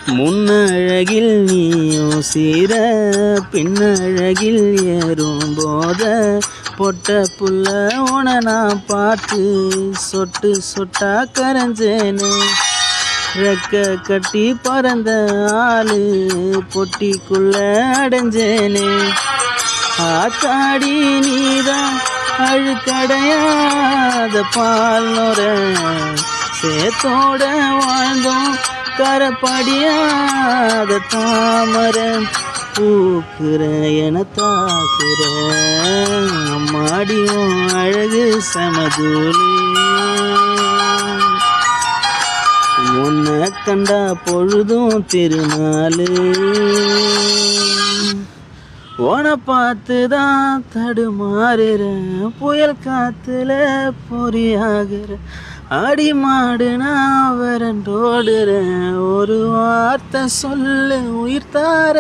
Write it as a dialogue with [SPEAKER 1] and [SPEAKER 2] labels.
[SPEAKER 1] முன்னழகில் நீயும் சீர பின்னழகில் ஏறும் போத பொட்ட புள்ள உன நான் பார்த்து சொட்டு சொட்டா கரைஞ்சேனே. ரெக்க கட்டி பறந்த ஆளு பொட்டிக்குள்ள அடைஞ்சேனே. ஆத்தாடி நீதான் அழுக்கடையாத பால் நுர சேத்தோட வாழ்ந்தோம் கரப்படியாத தாமர பூக்குற என தாக்குற அம்மாடியும் அழகு சமதூளி. உன்னை கண்டா பொழுதும் திருநாளு உன பார்த்துதான் தடுமாறுற புயல் காத்துல பொறியாகிற அடி மாடு நான் வரண்டோடுற ஒரு வார்த்தை சொல்லு உயிர் தார.